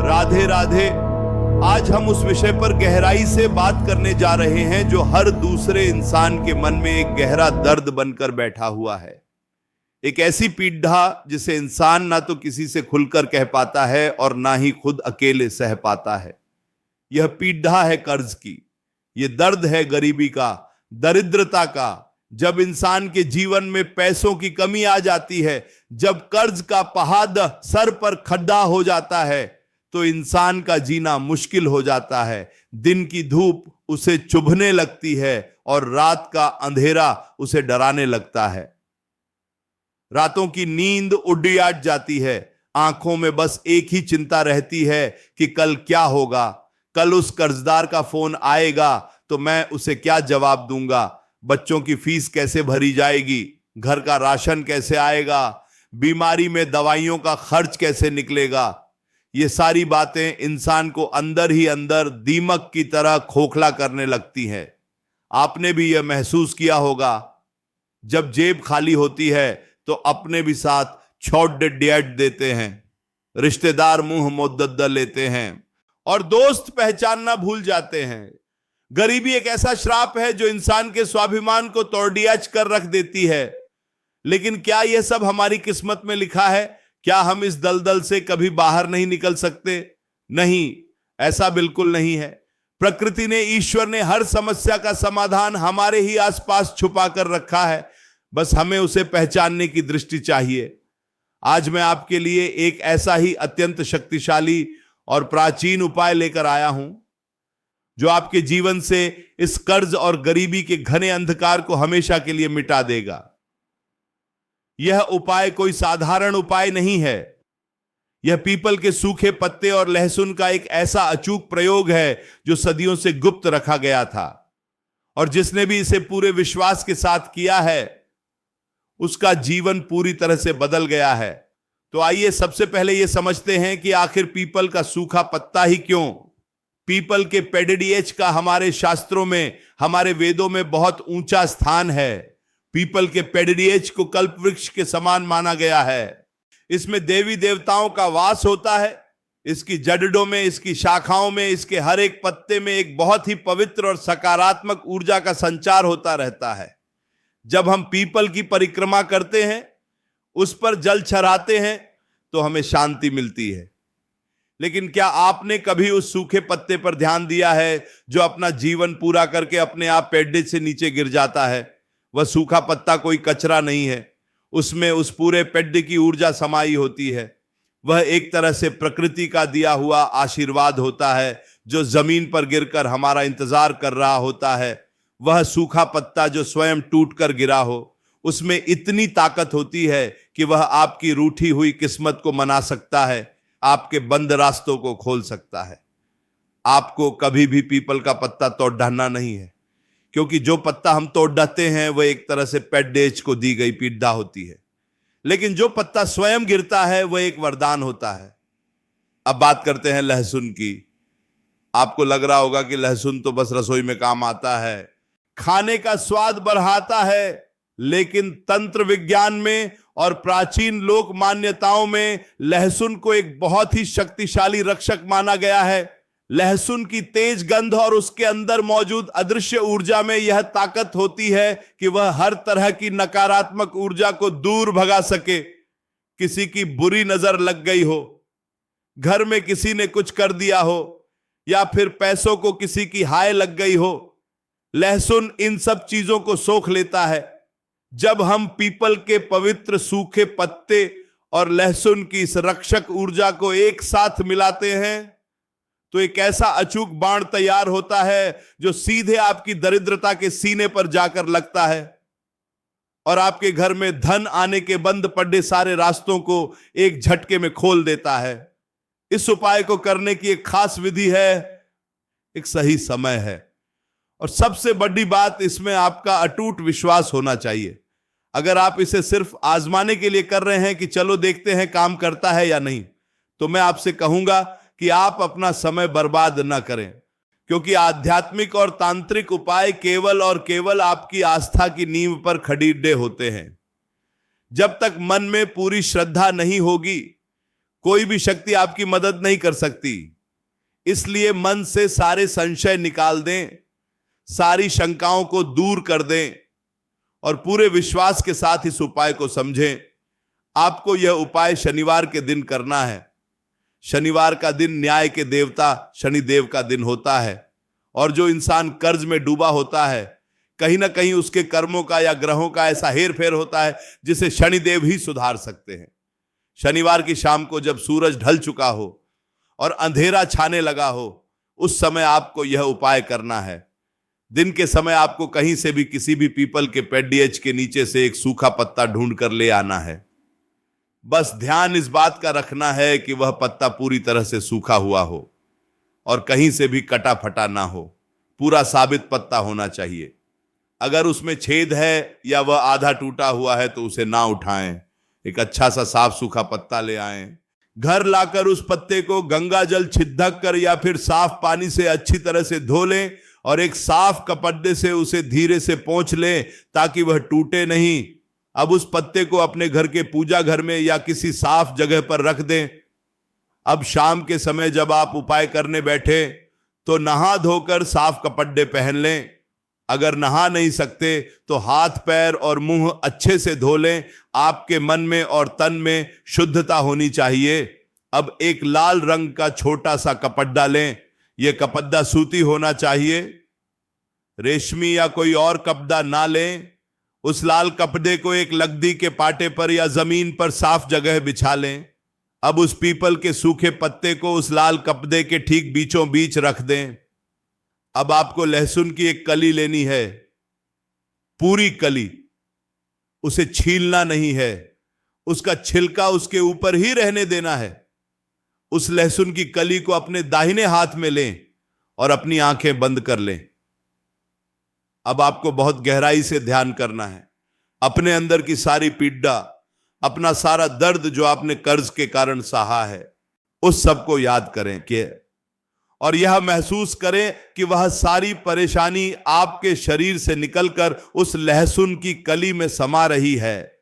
राधे राधे। आज हम उस विषय पर गहराई से बात करने जा रहे हैं जो हर दूसरे इंसान के मन में एक गहरा दर्द बनकर बैठा हुआ है। एक ऐसी पीड़ा जिसे इंसान ना तो किसी से खुलकर कह पाता है और ना ही खुद अकेले सह पाता है। यह पीड़ा है कर्ज की, यह दर्द है गरीबी का, दरिद्रता का। जब इंसान के जीवन में पैसों की कमी आ जाती है, जब कर्ज का पहाड़ सर पर खड्डा हो जाता है, तो इंसान का जीना मुश्किल हो जाता है। दिन की धूप उसे चुभने लगती है और रात का अंधेरा उसे डराने लगता है। रातों की नींद उड़ियाट जाती है। आंखों में बस एक ही चिंता रहती है कि कल क्या होगा, कल उस कर्जदार का फोन आएगा तो मैं उसे क्या जवाब दूंगा, बच्चों की फीस कैसे भरी जाएगी, घर का राशन कैसे आएगा, बीमारी में दवाइयों का खर्च कैसे निकलेगा। ये सारी बातें इंसान को अंदर ही अंदर दीमक की तरह खोखला करने लगती हैं। आपने भी यह महसूस किया होगा, जब जेब खाली होती है तो अपने भी साथ छोड़ डेट देते हैं, रिश्तेदार मुंह मुद्दत लेते हैं और दोस्त पहचानना भूल जाते हैं। गरीबी एक ऐसा श्राप है जो इंसान के स्वाभिमान को तोड़ियाच कर रख देती है। लेकिन क्या यह सब हमारी किस्मत में लिखा है? क्या हम इस दलदल से कभी बाहर नहीं निकल सकते? नहीं, ऐसा बिल्कुल नहीं है। प्रकृति ने, ईश्वर ने हर समस्या का समाधान हमारे ही आसपास छुपा कर रखा है। बस हमें उसे पहचानने की दृष्टि चाहिए। आज मैं आपके लिए एक ऐसा ही अत्यंत शक्तिशाली और प्राचीन उपाय लेकर आया हूं जो आपके जीवन से इस कर्ज और गरीबी के घने अंधकार को हमेशा के लिए मिटा देगा। यह उपाय कोई साधारण उपाय नहीं है। यह पीपल के सूखे पत्ते और लहसुन का एक ऐसा अचूक प्रयोग है जो सदियों से गुप्त रखा गया था, और जिसने भी इसे पूरे विश्वास के साथ किया है उसका जीवन पूरी तरह से बदल गया है। तो आइए सबसे पहले यह समझते हैं कि आखिर पीपल का सूखा पत्ता ही क्यों। पीपल के पेडिडिएच का हमारे शास्त्रों में, हमारे वेदों में बहुत ऊंचा स्थान है। पीपल के पेडिडिएच को कल्प वृक्ष के समान माना गया है। इसमें देवी देवताओं का वास होता है। इसकी जड़ों में, इसकी शाखाओं में, इसके हर एक पत्ते में एक बहुत ही पवित्र और सकारात्मक ऊर्जा का संचार होता रहता है। जब हम पीपल की परिक्रमा करते हैं, उस पर जल चढ़ाते हैं, तो हमें शांति मिलती है। लेकिन क्या आपने कभी उस सूखे पत्ते पर ध्यान दिया है जो अपना जीवन पूरा करके अपने आप पेड़ से नीचे गिर जाता है? वह सूखा पत्ता कोई कचरा नहीं है, उसमें उस पूरे पेड़ की ऊर्जा समाई होती है। वह एक तरह से प्रकृति का दिया हुआ आशीर्वाद होता है जो जमीन पर गिरकर हमारा इंतजार कर रहा होता है। वह सूखा पत्ता जो स्वयं टूटकर गिरा हो, उसमें इतनी ताकत होती है कि वह आपकी रूठी हुई किस्मत को मना सकता है, आपके बंद रास्तों को खोल सकता है। आपको कभी भी पीपल का पत्ता तोड़ डालना नहीं है, क्योंकि जो पत्ता हम तोड़ डालते हैं वह एक तरह से पेडिएच को दी गई पीड़ा होती है। लेकिन जो पत्ता स्वयं गिरता है वह एक वरदान होता है। अब बात करते हैं लहसुन की। आपको लग रहा होगा कि लहसुन तो बस रसोई में काम आता है, खाने का स्वाद बढ़ाता है, लेकिन तंत्र विज्ञान में और प्राचीन लोक मान्यताओं में लहसुन को एक बहुत ही शक्तिशाली रक्षक माना गया है। लहसुन की तेज गंध और उसके अंदर मौजूद अदृश्य ऊर्जा में यह ताकत होती है कि वह हर तरह की नकारात्मक ऊर्जा को दूर भगा सके। किसी की बुरी नजर लग गई हो, घर में किसी ने कुछ कर दिया हो, या फिर पैसों को किसी की हाय लग गई हो, लहसुन इन सब चीजों को सोख लेता है। जब हम पीपल के पवित्र सूखे पत्ते और लहसुन की इस रक्षक ऊर्जा को एक साथ मिलाते हैं तो एक ऐसा अचूक बाण तैयार होता है जो सीधे आपकी दरिद्रता के सीने पर जाकर लगता है और आपके घर में धन आने के बंद पड़े सारे रास्तों को एक झटके में खोल देता है। इस उपाय को करने की एक खास विधि है, एक सही समय है, और सबसे बड़ी बात इसमें आपका अटूट विश्वास होना चाहिए। अगर आप इसे सिर्फ आजमाने के लिए कर रहे हैं कि चलो देखते हैं काम करता है या नहीं, तो मैं आपसे कहूंगा कि आप अपना समय बर्बाद न करें, क्योंकि आध्यात्मिक और तांत्रिक उपाय केवल और केवल आपकी आस्था की नींव पर खड़ीडे होते हैं। जब तक मन में पूरी श्रद्धा नहीं होगी, कोई भी शक्ति आपकी मदद नहीं कर सकती। इसलिए मन से सारे संशय निकाल दें, सारी शंकाओं को दूर कर दें और पूरे विश्वास के साथ इस उपाय को समझें। आपको यह उपाय शनिवार के दिन करना है। शनिवार का दिन न्याय के देवता शनिदेव का दिन होता है, और जो इंसान कर्ज में डूबा होता है, कहीं ना कहीं उसके कर्मों का या ग्रहों का ऐसा हेर फेर होता है जिसे शनिदेव ही सुधार सकते हैं। शनिवार की शाम को जब सूरज ढल चुका हो और अंधेरा छाने लगा हो, उस समय आपको यह उपाय करना है। दिन के समय आपको कहीं से भी किसी भी पीपल के पेड़िएच के नीचे से एक सूखा पत्ता ढूंढ कर ले आना है। बस ध्यान इस बात का रखना है कि वह पत्ता पूरी तरह से सूखा हुआ हो और कहीं से भी कटा फटा ना हो, पूरा साबित पत्ता होना चाहिए। अगर उसमें छेद है या वह आधा टूटा हुआ है तो उसे ना उठाएं। एक अच्छा सा साफ सूखा पत्ता ले आएं। घर लाकर उस पत्ते को गंगा जल छिड़क कर या फिर साफ पानी से अच्छी तरह से धो लें और एक साफ कपड़े से उसे धीरे से पोंछ लें ताकि वह टूटे नहीं। अब उस पत्ते को अपने घर के पूजा घर में या किसी साफ जगह पर रख दें। अब शाम के समय जब आप उपाय करने बैठे तो नहा धोकर साफ कपड़े पहन लें। अगर नहा नहीं सकते तो हाथ पैर और मुंह अच्छे से धो लें। आपके मन में और तन में शुद्धता होनी चाहिए। अब एक लाल रंग का छोटा सा कपड़ा लें। यह कपड़ा सूती होना चाहिए, रेशमी या कोई और कपड़ा ना लें। उस लाल कपड़े को एक लकड़ी के पाटे पर या जमीन पर साफ जगह बिछा लें। अब उस पीपल के सूखे पत्ते को उस लाल कपड़े के ठीक बीचों बीच रख दें। अब आपको लहसुन की एक कली लेनी है, पूरी कली, उसे छीलना नहीं है, उसका छिलका उसके ऊपर ही रहने देना है। उस लहसुन की कली को अपने दाहिने हाथ में लें और अपनी आंखें बंद कर लें। अब आपको बहुत गहराई से ध्यान करना है। अपने अंदर की सारी पीड़ा, अपना सारा दर्द जो आपने कर्ज के कारण सहा है, उस सब को याद करें कि और यह महसूस करें कि वह सारी परेशानी आपके शरीर से निकलकर उस लहसुन की कली में समा रही है।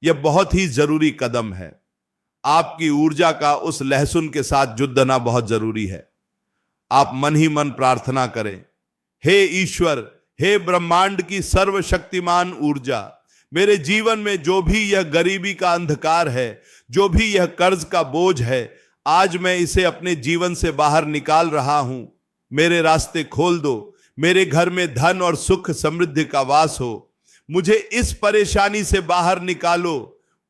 यह बहुत ही जरूरी कदम है। आपकी ऊर्जा का उस लहसुन के साथ जुड़ना बहुत जरूरी है। आप मन ही मन प्रार्थना करें, हे ईश्वर, हे ब्रह्मांड की सर्वशक्तिमान ऊर्जा, मेरे जीवन में जो भी यह गरीबी का अंधकार है, जो भी यह कर्ज का बोझ है, आज मैं इसे अपने जीवन से बाहर निकाल रहा हूं। मेरे रास्ते खोल दो। मेरे घर में धन और सुख समृद्धि का वास हो। मुझे इस परेशानी से बाहर निकालो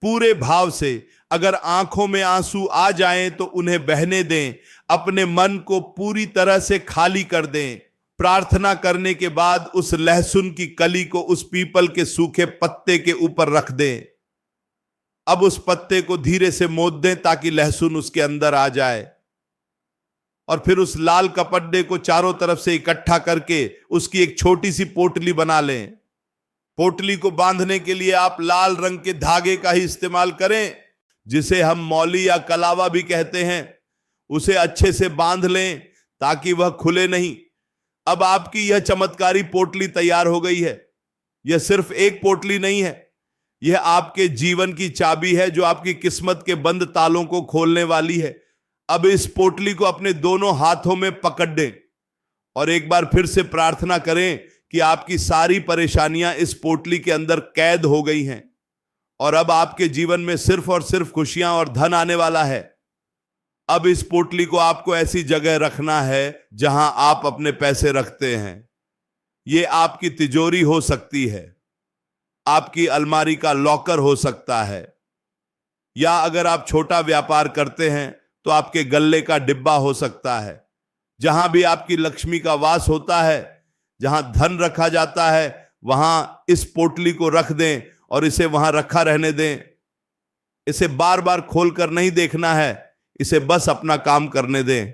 पूरे भाव से। अगर आंखों में आंसू आ जाएं तो उन्हें बहने दें। अपने मन को पूरी तरह से खाली कर दें। प्रार्थना करने के बाद उस लहसुन की कली को उस पीपल के सूखे पत्ते के ऊपर रख दें। अब उस पत्ते को धीरे से मोद दें ताकि लहसुन उसके अंदर आ जाए, और फिर उस लाल कपड़े को चारों तरफ से इकट्ठा करके उसकी एक छोटी सी पोटली बना लें। पोटली को बांधने के लिए आप लाल रंग के धागे का ही इस्तेमाल करें, जिसे हम मौली या कलावा भी कहते हैं। उसे अच्छे से बांध लें ताकि वह खुले नहीं। अब आपकी यह चमत्कारी पोटली तैयार हो गई है। यह सिर्फ एक पोटली नहीं है, यह आपके जीवन की चाबी है जो आपकी किस्मत के बंद तालों को खोलने वाली है। अब इस पोटली को अपने दोनों हाथों में पकड़ दें और एक बार फिर से प्रार्थना करें कि आपकी सारी परेशानियां इस पोटली के अंदर कैद हो गई हैं और अब आपके जीवन में सिर्फ और सिर्फ खुशियां और धन आने वाला है। अब इस पोटली को आपको ऐसी जगह रखना है जहां आप अपने पैसे रखते हैं। यह आपकी तिजोरी हो सकती है, आपकी अलमारी का लॉकर हो सकता है, या अगर आप छोटा व्यापार करते हैं तो आपके गल्ले का डिब्बा हो सकता है। जहां भी आपकी लक्ष्मी का वास होता है, जहां धन रखा जाता है, वहां इस पोटली को रख दें और इसे वहां रखा रहने दें। इसे बार बार खोलकर नहीं देखना है, इसे बस अपना काम करने दें।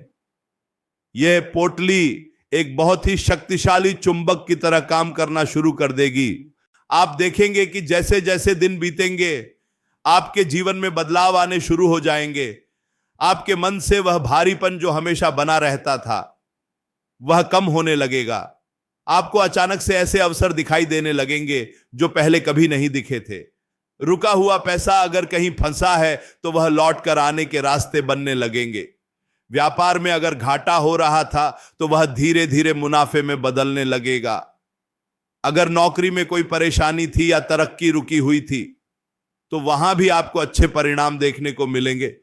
यह पोटली एक बहुत ही शक्तिशाली चुंबक की तरह काम करना शुरू कर देगी। आप देखेंगे कि जैसे जैसे दिन बीतेंगे आपके जीवन में बदलाव आने शुरू हो जाएंगे। आपके मन से वह भारीपन जो हमेशा बना रहता था वह कम होने लगेगा। आपको अचानक से ऐसे अवसर दिखाई देने लगेंगे जो पहले कभी नहीं दिखे थे। रुका हुआ पैसा अगर कहीं फंसा है तो वह लौट कर आने के रास्ते बनने लगेंगे। व्यापार में अगर घाटा हो रहा था तो वह धीरे धीरे मुनाफे में बदलने लगेगा। अगर नौकरी में कोई परेशानी थी या तरक्की रुकी हुई थी तो वहां भी आपको अच्छे परिणाम देखने को मिलेंगे।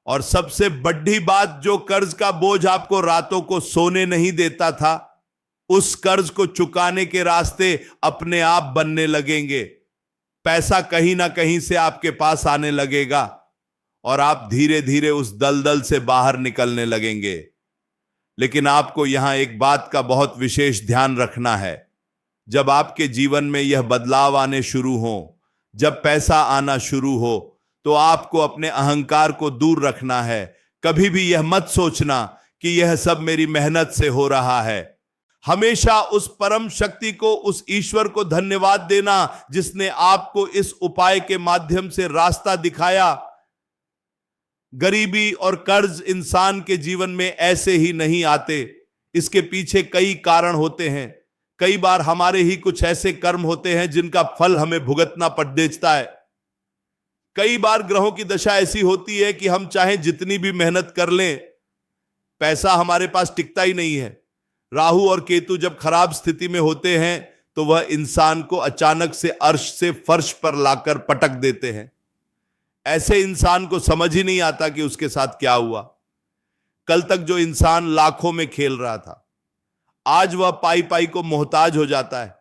और सबसे बड़ी बात, जो कर्ज का बोझ आपको रातों को सोने नहीं देता था, उस कर्ज को चुकाने के रास्ते अपने आप बनने लगेंगे। पैसा कहीं ना कहीं से आपके पास आने लगेगा और आप धीरे धीरे उस दलदल से बाहर निकलने लगेंगे। लेकिन आपको यहां एक बात का बहुत विशेष ध्यान रखना है। जब आपके जीवन में यह बदलाव आने शुरू हो, जब पैसा आना शुरू हो, तो आपको अपने अहंकार को दूर रखना है। कभी भी यह मत सोचना कि यह सब मेरी मेहनत से हो रहा है। हमेशा उस परम शक्ति को, उस ईश्वर को धन्यवाद देना जिसने आपको इस उपाय के माध्यम से रास्ता दिखाया। गरीबी और कर्ज इंसान के जीवन में ऐसे ही नहीं आते, इसके पीछे कई कारण होते हैं। कई बार हमारे ही कुछ ऐसे कर्म होते हैं जिनका फल हमें भुगतना पड़ देता है। कई बार ग्रहों की दशा ऐसी होती है कि हम चाहे जितनी भी मेहनत कर लें, पैसा हमारे पास टिकता ही नहीं है। राहु और केतु जब खराब स्थिति में होते हैं तो वह इंसान को अचानक से अर्श से फर्श पर लाकर पटक देते हैं। ऐसे इंसान को समझ ही नहीं आता कि उसके साथ क्या हुआ। कल तक जो इंसान लाखों में खेल रहा था, आज वह पाई पाई को मोहताज हो जाता है।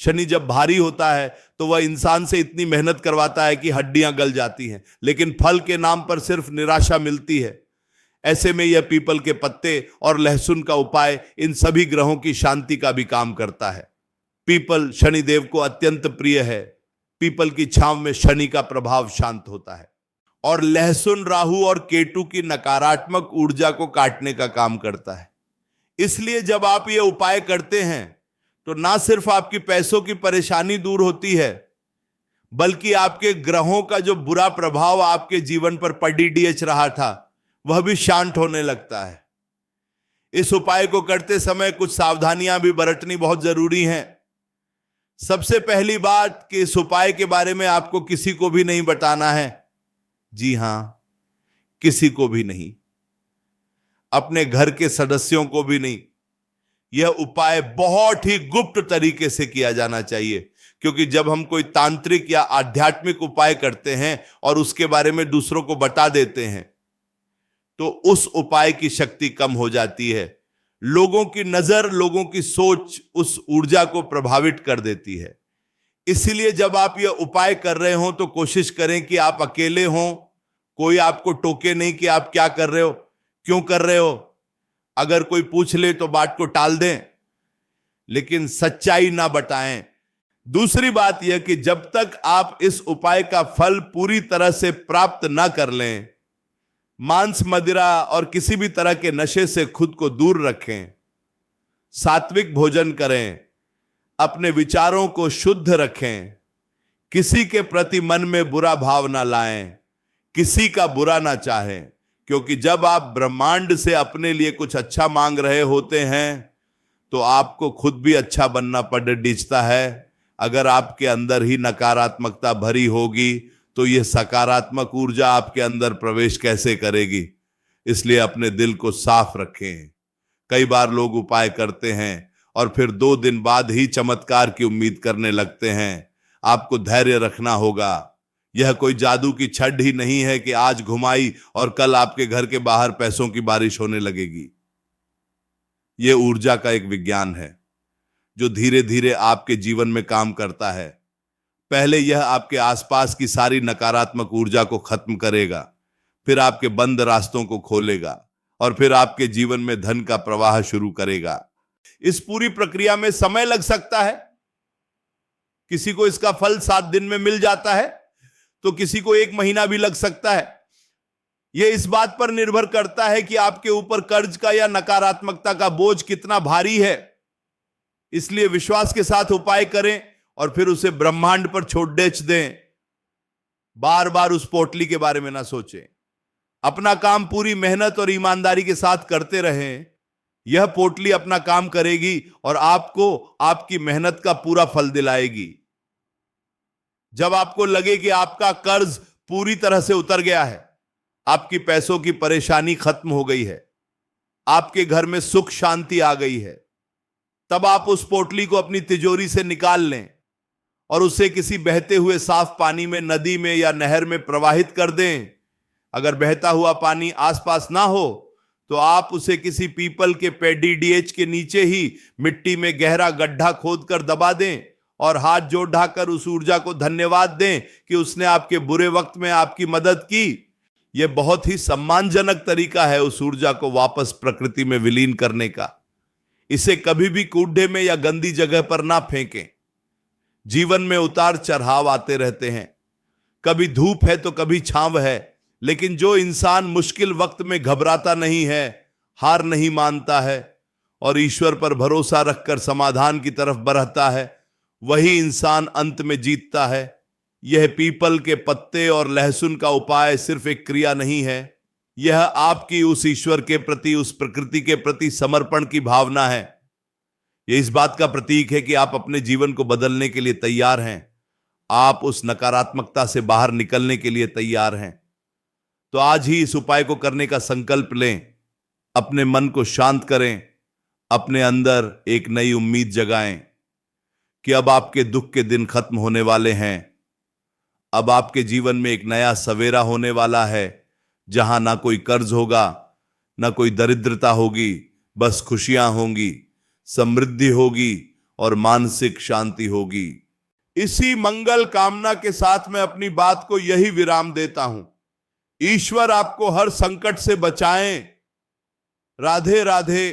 शनि जब भारी होता है तो वह इंसान से इतनी मेहनत करवाता है कि हड्डियां गल जाती हैं, लेकिन फल के नाम पर सिर्फ निराशा मिलती है। ऐसे में यह पीपल के पत्ते और लहसुन का उपाय इन सभी ग्रहों की शांति का भी काम करता है। पीपल शनिदेव को अत्यंत प्रिय है। पीपल की छांव में शनि का प्रभाव शांत होता है और लहसुन राहु और केतु की नकारात्मक ऊर्जा को काटने का काम करता है। इसलिए जब आप ये उपाय करते हैं तो ना सिर्फ आपकी पैसों की परेशानी दूर होती है, बल्कि आपके ग्रहों का जो बुरा प्रभाव आपके जीवन पर पड़ीडीएच रहा था वह भी शांत होने लगता है। इस उपाय को करते समय कुछ सावधानियां भी बरतनी बहुत जरूरी हैं। सबसे पहली बात कि इस उपाय के बारे में आपको किसी को भी नहीं बताना है। जी हां, किसी को भी नहीं, अपने घर के सदस्यों को भी नहीं। यह उपाय बहुत ही गुप्त तरीके से किया जाना चाहिए, क्योंकि जब हम कोई तांत्रिक या आध्यात्मिक उपाय करते हैं और उसके बारे में दूसरों को बता देते हैं तो उस उपाय की शक्ति कम हो जाती है। लोगों की नजर, लोगों की सोच उस ऊर्जा को प्रभावित कर देती है। इसलिए जब आप यह उपाय कर रहे हो तो कोशिश करें कि आप अकेले हों, कोई आपको टोके नहीं कि आप क्या कर रहे हो, क्यों कर रहे हो। अगर कोई पूछ ले तो बात को टाल दें, लेकिन सच्चाई ना बताएं। दूसरी बात यह कि जब तक आप इस उपाय का फल पूरी तरह से प्राप्त ना कर लें, मांस, मदिरा और किसी भी तरह के नशे से खुद को दूर रखें, सात्विक भोजन करें, अपने विचारों को शुद्ध रखें, किसी के प्रति मन में बुरा भाव ना लाएं, किसी का बुरा ना चाहें। क्योंकि जब आप ब्रह्मांड से अपने लिए कुछ अच्छा मांग रहे होते हैं तो आपको खुद भी अच्छा बनना पड़ डिचता है। अगर आपके अंदर ही नकारात्मकता भरी होगी तो यह सकारात्मक ऊर्जा आपके अंदर प्रवेश कैसे करेगी। इसलिए अपने दिल को साफ रखें। कई बार लोग उपाय करते हैं और फिर 2 दिन बाद ही चमत्कार की उम्मीद करने लगते हैं। आपको धैर्य रखना होगा। यह कोई जादू की छड़ ही नहीं है कि आज घुमाई और कल आपके घर के बाहर पैसों की बारिश होने लगेगी। यह ऊर्जा का एक विज्ञान है जो धीरे धीरे आपके जीवन में काम करता है। पहले यह आपके आसपास की सारी नकारात्मक ऊर्जा को खत्म करेगा, फिर आपके बंद रास्तों को खोलेगा और फिर आपके जीवन में धन का प्रवाह शुरू करेगा। इस पूरी प्रक्रिया में समय लग सकता है। किसी को इसका फल 7 दिन में मिल जाता है तो किसी को 1 महीना भी लग सकता है। यह इस बात पर निर्भर करता है कि आपके ऊपर कर्ज का या नकारात्मकता का बोझ कितना भारी है। इसलिए विश्वास के साथ उपाय करें और फिर उसे ब्रह्मांड पर छोड़ दें। बार बार उस पोटली के बारे में ना सोचें। अपना काम पूरी मेहनत और ईमानदारी के साथ करते रहें। यह पोटली अपना काम करेगी और आपको आपकी मेहनत का पूरा फल दिलाएगी। जब आपको लगे कि आपका कर्ज पूरी तरह से उतर गया है, आपकी पैसों की परेशानी खत्म हो गई है, आपके घर में सुख शांति आ गई है, तब आप उस पोटली को अपनी तिजोरी से निकाल लें और उसे किसी बहते हुए साफ पानी में, नदी में या नहर में प्रवाहित कर दें। अगर बहता हुआ पानी आसपास ना हो तो आप उसे किसी पीपल के पेड़ DDH के नीचे ही मिट्टी में गहरा गड्ढा खोदकर दबा दें और हाथ जोड़ ढाकर उस ऊर्जा को धन्यवाद दें कि उसने आपके बुरे वक्त में आपकी मदद की। यह बहुत ही सम्मानजनक तरीका है उस ऊर्जा को वापस प्रकृति में विलीन करने का। इसे कभी भी कूड़े में या गंदी जगह पर ना फेंकें। जीवन में उतार चढ़ाव आते रहते हैं, कभी धूप है तो कभी छांव है, लेकिन जो इंसान मुश्किल वक्त में घबराता नहीं है, हार नहीं मानता है और ईश्वर पर भरोसा रखकर समाधान की तरफ बढ़ता है, वही इंसान अंत में जीतता है। यह पीपल के पत्ते और लहसुन का उपाय सिर्फ एक क्रिया नहीं है, यह आपकी उस ईश्वर के प्रति, उस प्रकृति के प्रति समर्पण की भावना है। यह इस बात का प्रतीक है कि आप अपने जीवन को बदलने के लिए तैयार हैं, आप उस नकारात्मकता से बाहर निकलने के लिए तैयार हैं। तो आज ही इस उपाय को करने का संकल्प लें, अपने मन को शांत करें, अपने अंदर एक नई उम्मीद जगाएं कि अब आपके दुख के दिन खत्म होने वाले हैं। अब आपके जीवन में एक नया सवेरा होने वाला है, जहां ना कोई कर्ज होगा, ना कोई दरिद्रता होगी, बस खुशियां होंगी, समृद्धि होगी और मानसिक शांति होगी। इसी मंगल कामना के साथ मैं अपनी बात को यही विराम देता हूं। ईश्वर आपको हर संकट से बचाएं। राधे राधे।